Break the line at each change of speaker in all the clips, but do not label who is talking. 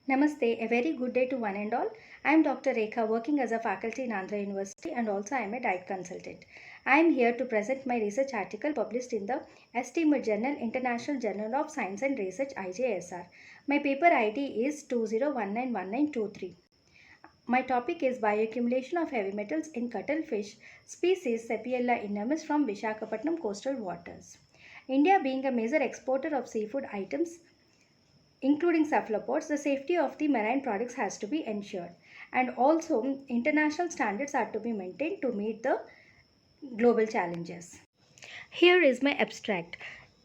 Namaste, a very good day to one and all. I am Dr. Rekha, working as a faculty in Andhra University and also I am a diet consultant. I am here to present my research article published in the esteemed journal International Journal of Science and Research IJSR. My paper ID is 20191923. My topic is bioaccumulation of heavy metals in cuttlefish species Sepiella innamus from Vishakhapatnam coastal waters. India being a major exporter of seafood items including cephalopods, the safety of the marine products has to be ensured. And also, international standards are to be maintained to meet the global challenges. Here is my abstract.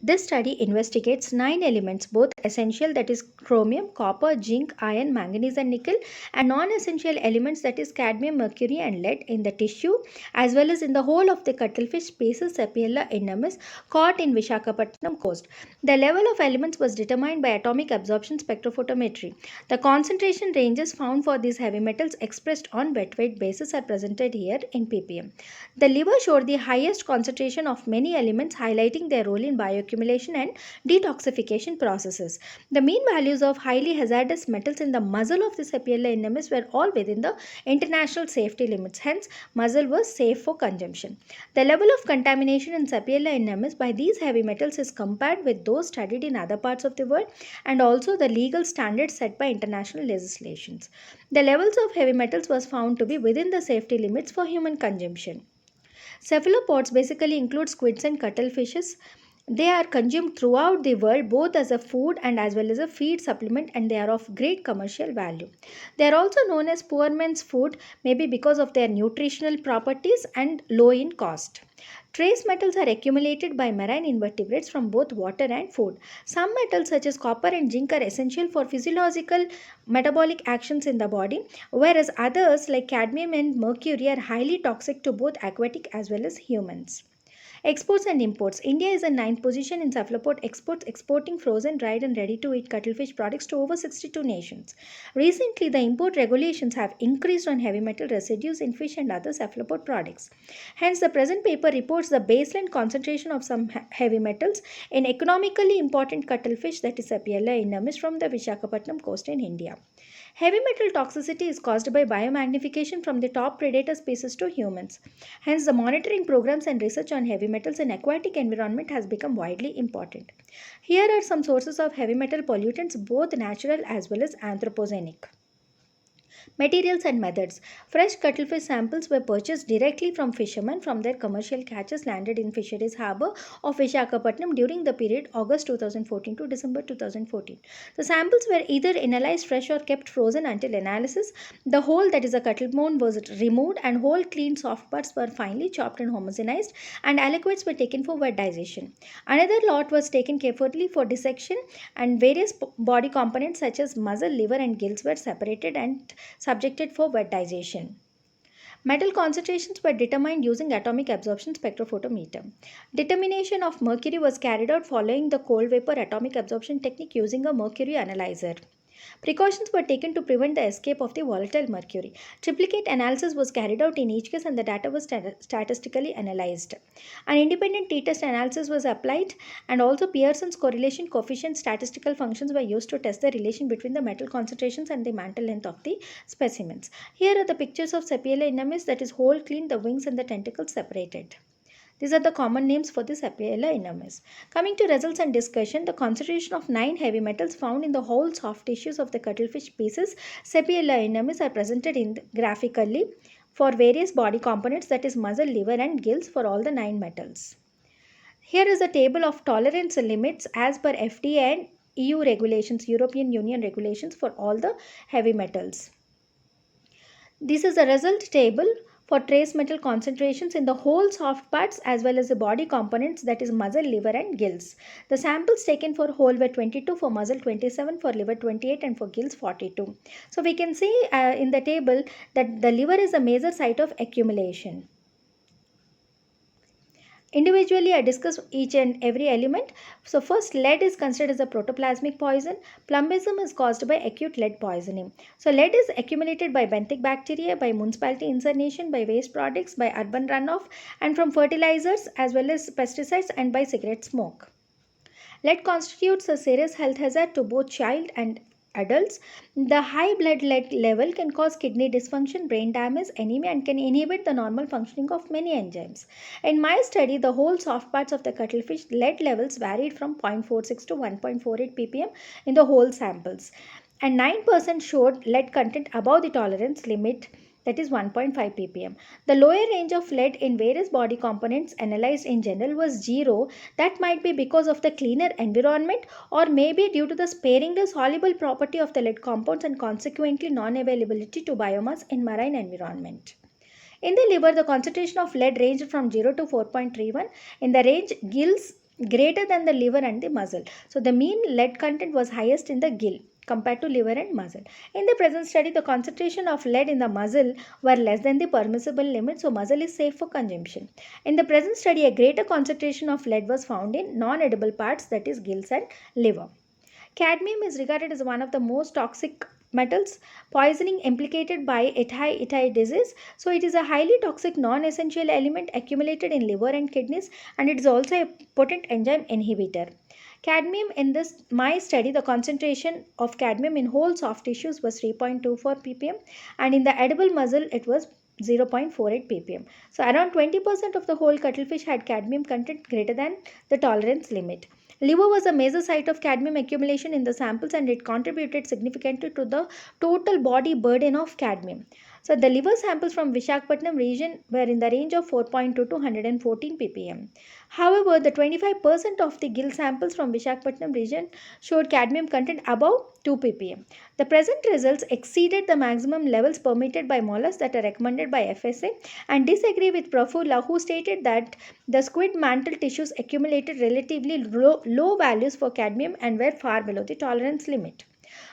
This study investigates 9 elements, both essential, that is chromium, copper, zinc, iron, manganese, and nickel, and non essential elements, that is cadmium, mercury, and lead, in the tissue as well as in the whole of the cuttlefish species Sepiella innamus caught in Vishakhapatnam coast. The level of elements was determined by atomic absorption spectrophotometry. The concentration ranges found for these heavy metals expressed on wet weight basis are presented here in ppm. The liver showed the highest concentration of many elements, highlighting their role in bioaccumulation and detoxification processes. The mean values of highly hazardous metals in the muzzle of the Sepiella innamus were all within the international safety limits. Hence, muzzle was safe for consumption. The level of contamination in Sepiella innamus by these heavy metals is compared with those studied in other parts of the world and also the legal standards set by international legislations. The levels of heavy metals was found to be within the safety limits for human consumption. Cephalopods basically include squids and cuttlefishes. They are consumed throughout the world both as a food and as well as a feed supplement, and they are of great commercial value. They are also known as poor man's food, maybe because of their nutritional properties and low in cost. Trace metals are accumulated by marine invertebrates from both water and food. Some metals such as copper and zinc are essential for physiological metabolic actions in the body, whereas others like cadmium and mercury are highly toxic to both aquatic as well as humans. Exports and imports. India is in ninth position in cephalopod exports, exporting frozen, dried, and ready to eat cuttlefish products to over 62 nations. Recently, the import regulations have increased on heavy metal residues in fish and other cephalopod products. Hence, the present paper reports the baseline concentration of some heavy metals in economically important cuttlefish, that is Sepiella innamus, from the Vishakhapatnam coast in India. Heavy metal toxicity is caused by biomagnification from the top predator species to humans. Hence, the monitoring programs and research on heavy metals in aquatic environment has become widely important. Here are some sources of heavy metal pollutants, both natural as well as anthropogenic. Materials and methods. Fresh cuttlefish samples were purchased directly from fishermen from their commercial catches landed in Fisheries Harbour of Vishakhapatnam during the period August 2014 to December 2014. The samples were either analyzed fresh or kept frozen until analysis. The whole, that is a cuttle bone, was removed and whole clean soft parts were finely chopped and homogenized, and aliquots were taken for wet digestion. Another lot was taken carefully for dissection, and various body components such as muzzle, liver, and gills were separated and subjected for wet digestion. Metal concentrations were determined using atomic absorption spectrophotometer. Determination of mercury was carried out following the cold vapor atomic absorption technique using a mercury analyzer. Precautions were taken to prevent the escape of the volatile mercury. Triplicate analysis was carried out in each case and the data was statistically analyzed. An independent t-test analysis was applied, and also Pearson's correlation coefficient statistical functions were used to test the relation between the metal concentrations and the mantle length of the specimens. Here are the pictures of Sepiella innamus, that is whole clean, the wings and the tentacles separated. These are the common names for this Sepiella innamus. Coming to results and discussion, the concentration of 9 heavy metals found in the whole soft tissues of the cuttlefish species Sepiella innamus are presented in graphically for various body components, that is muzzle, liver, and gills for all the 9 metals. Here is a table of tolerance limits as per FDA and EU regulations, European Union regulations, for all the heavy metals. This is a result table for trace metal concentrations in the whole soft parts as well as the body components, that is muzzle, liver, and gills. The samples taken for whole were 22, for muzzle 27, for liver 28, and for gills 42. So we can see in the table that the liver is a major site of accumulation. Individually, I discuss each and every element. So, first, lead is considered as a protoplasmic poison. Plumbism is caused by acute lead poisoning. So, lead is accumulated by benthic bacteria, by municipality incineration, by waste products, by urban runoff, and from fertilizers as well as pesticides, and by cigarette smoke. Lead constitutes a serious health hazard to both child and adults. The high blood lead level can cause kidney dysfunction, brain damage, anemia, and can inhibit the normal functioning of many enzymes. In my study, the whole soft parts of the cuttlefish lead levels varied from 0.46 to 1.48 ppm in the whole samples, and 9% showed lead content above the tolerance limit, that is 1.5 ppm. The lower range of lead in various body components analyzed in general was 0. That might be because of the cleaner environment or maybe due to the sparingly soluble property of the lead compounds and consequently non-availability to biomass in marine environment. In the liver, the concentration of lead ranged from 0 to 4.31 in the range gills greater than the liver and the muscle. So the mean lead content was highest in the gill compared to liver and muscle. In the present study, the concentration of lead in the muscle were less than the permissible limit, so muscle is safe for consumption. In the present study, a greater concentration of lead was found in non-edible parts, that is gills and liver. Cadmium is regarded as one of the most toxic metals, poisoning implicated by Ittai disease. So it is a highly toxic non-essential element accumulated in liver and kidneys, and it is also a potent enzyme inhibitor. Cadmium in this my study, the concentration of cadmium in whole soft tissues was 3.24 ppm, and in the edible muscle it was 0.48 ppm. So around 20% of the whole cuttlefish had cadmium content greater than the tolerance limit. Liver was a major site of cadmium accumulation in the samples, and it contributed significantly to the total body burden of cadmium. So the liver samples from Visakhapatnam region were in the range of 4.2 to 114 ppm. However, the 25% of the gill samples from Visakhapatnam region showed cadmium content above 2 ppm. The present results exceeded the maximum levels permitted by mollusks that are recommended by FSA, and disagree with Prafulla, who stated that the squid mantle tissues accumulated relatively low values for cadmium and were far below the tolerance limit.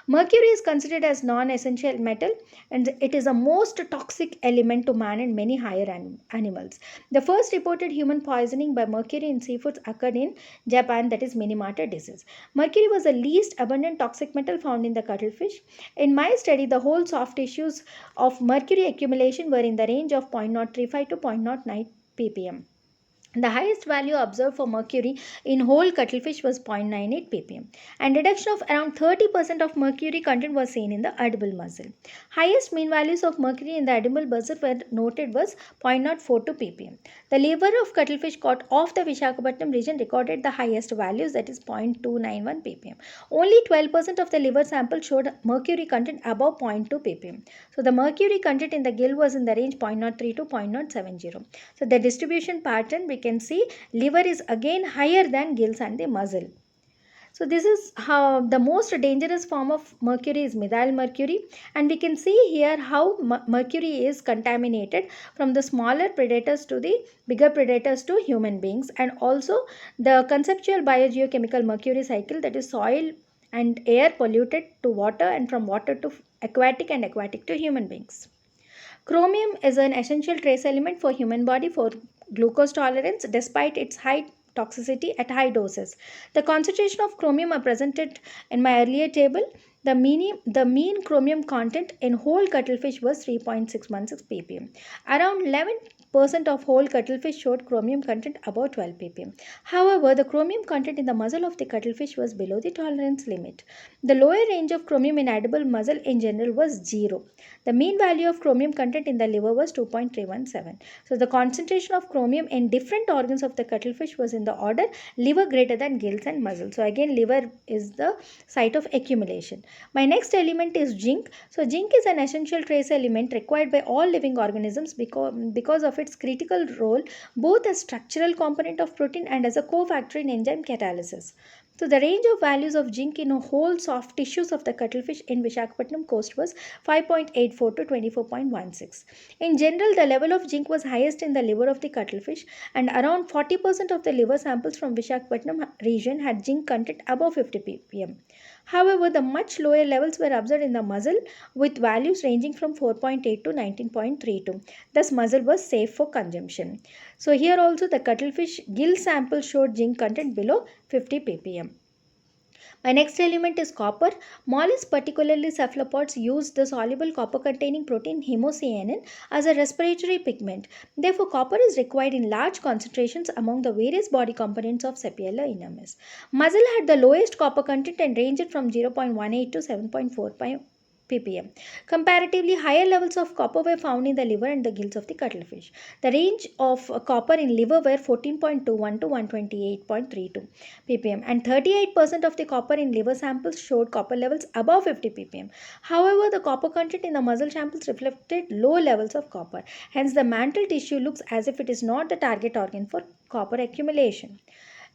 Mercury is considered as non-essential metal, and it is a most toxic element to man and many higher animals. The first reported human poisoning by mercury in seafoods occurred in Japan, that is Minamata disease. Mercury was the least abundant toxic metal found in the cuttlefish. In my study, the whole soft tissues of mercury accumulation were in the range of 0.035 to 0.09 ppm. The highest value observed for mercury in whole cuttlefish was 0.98 ppm, and reduction of around 30% of mercury content was seen in the edible mussel. Highest mean values of mercury in the edible mussel were noted was 0.042 ppm. The liver of cuttlefish caught off the Visakhapatnam region recorded the highest values, that is 0.291 ppm. Only 12% of the liver sample showed mercury content above 0.2 ppm. So the mercury content in the gill was in the range 0.03 to 0.070. So the distribution pattern we can see liver is again higher than gills and the muzzle. So this is how the most dangerous form of mercury is methyl mercury, and we can see here how mercury is contaminated from the smaller predators to the bigger predators to human beings, and also the conceptual biogeochemical mercury cycle, that is soil and air polluted to water and from water to aquatic and aquatic to human beings. Chromium is an essential trace element for human body for glucose tolerance despite its high toxicity at high doses. The concentration of chromium are presented in my earlier table. The mean chromium content in whole cuttlefish was 3.616 ppm. Around 11% of whole cuttlefish showed chromium content above 12 ppm. However, the chromium content in the muzzle of the cuttlefish was below the tolerance limit. The lower range of chromium in edible muzzle in general was 0. The mean value of chromium content in the liver was 2.317. So the concentration of chromium in different organs of the cuttlefish was in the order liver greater than gills and muzzle. So again, liver is the site of accumulation. My next element is zinc. So zinc is an essential trace element required by all living organisms because of its critical role both as structural component of protein and as a cofactor in enzyme catalysis. So the range of values of zinc in a whole soft tissues of the cuttlefish in Visakhapatnam coast was 5.84 to 24.16. In general, the level of zinc was highest in the liver of the cuttlefish, and around 40% of the liver samples from Visakhapatnam region had zinc content above 50 ppm. However, the much lower levels were observed in the muzzle with values ranging from 4.8 to 19.32. Thus, muzzle was safe for consumption. So here also the cuttlefish gill sample showed zinc content below 50 ppm. My next element is copper. Mollusks, particularly cephalopods, use the soluble copper containing protein hemocyanin as a respiratory pigment. Therefore, copper is required in large concentrations among the various body components of Sepiella inermis. Mussel had the lowest copper content and ranged from 0.18 to 7.45 ppm. Comparatively higher levels of copper were found in the liver and the gills of the cuttlefish. The range of copper in liver were 14.21 to 128.32 ppm, and 38% of the copper in liver samples showed copper levels above 50 ppm. However, the copper content in the muscle samples reflected low levels of copper. Hence, the mantle tissue looks as if it is not the target organ for copper accumulation.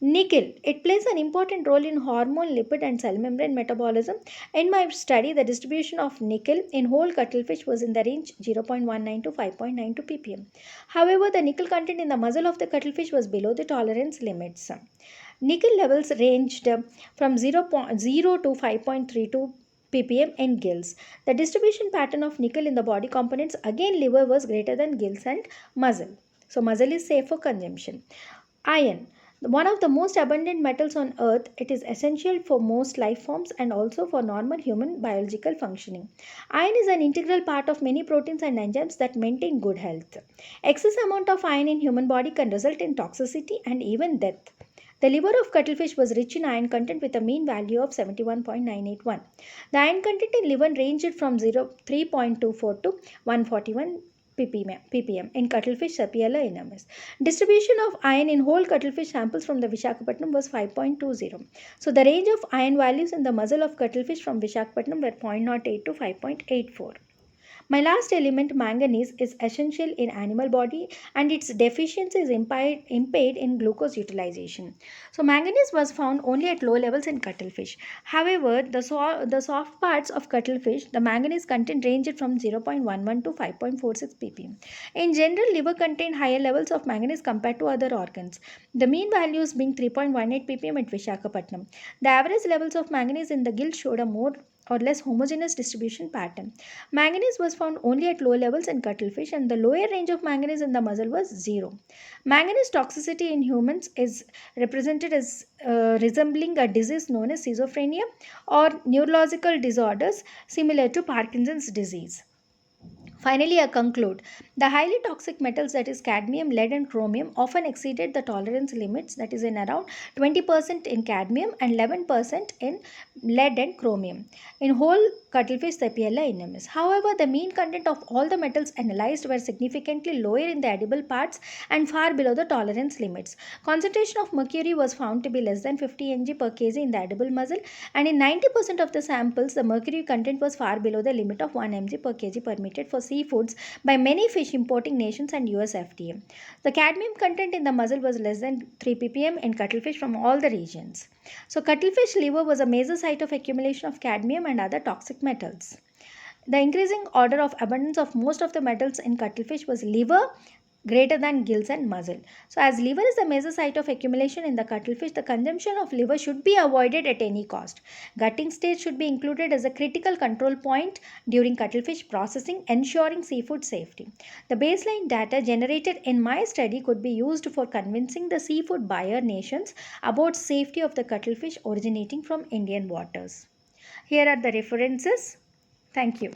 Nickel. It plays an important role in hormone, lipid, and cell membrane metabolism. In my study, the distribution of nickel in whole cuttlefish was in the range 0.19 to 5.92 ppm. However, the nickel content in the muzzle of the cuttlefish was below the tolerance limits. Nickel levels ranged from 0.0 to 5.32 ppm in gills. The distribution pattern of nickel in the body components, again liver, was greater than gills and muzzle. So, muzzle is safe for consumption. Iron. One of the most abundant metals on earth, it is essential for most life forms and also for normal human biological functioning. Iron is an integral part of many proteins and enzymes that maintain good health. Excess amount of iron in human body can result in toxicity and even death. The liver of cuttlefish was rich in iron content with a mean value of 71.981. The iron content in liver ranged from 3.24 to 141 ppm in cuttlefish Sepiella inermis. Distribution of iron in whole cuttlefish samples from the Vishakhapatnam was 5.20. So the range of iron values in the muzzle of cuttlefish from Vishakhapatnam were 0.08 to 5.84. My last element, manganese, is essential in animal body and its deficiency is impaired in glucose utilization. So manganese was found only at low levels in cuttlefish. However, the soft parts of cuttlefish, the manganese content ranged from 0.11 to 5.46 ppm. In general, liver contained higher levels of manganese compared to other organs. The mean values being 3.18 ppm at Vishakhapatnam. The average levels of manganese in the gill showed a more or less homogeneous distribution pattern. Manganese was found only at low levels in cuttlefish and the lower range of manganese in the muzzle was 0. Manganese toxicity in humans is represented as resembling a disease known as schizophrenia or neurological disorders similar to Parkinson's disease. Finally, I conclude the highly toxic metals, that is cadmium, lead, and chromium, often exceeded the tolerance limits, that is in around 20% in cadmium and 11% in lead and chromium in whole cuttlefish Sepiella inermis. However, the mean content of all the metals analyzed were significantly lower in the edible parts and far below the tolerance limits. Concentration of mercury was found to be less than 50 mg per kg in the edible mussel, and in 90% of the samples, the mercury content was far below the limit of 1 mg per kg permitted for seafoods by many fish importing nations and US FDA. The cadmium content in the mussel was less than 3 ppm in cuttlefish from all the regions. So, cuttlefish liver was a major site of accumulation of cadmium and other toxic metals. The increasing order of abundance of most of the metals in cuttlefish was liver greater than gills and muzzle. So, as liver is the major site of accumulation in the cuttlefish, the consumption of liver should be avoided at any cost. Gutting stage should be included as a critical control point during cuttlefish processing, ensuring seafood safety. The baseline data generated in my study could be used for convincing the seafood buyer nations about safety of the cuttlefish originating from Indian waters. Here are the references. Thank you.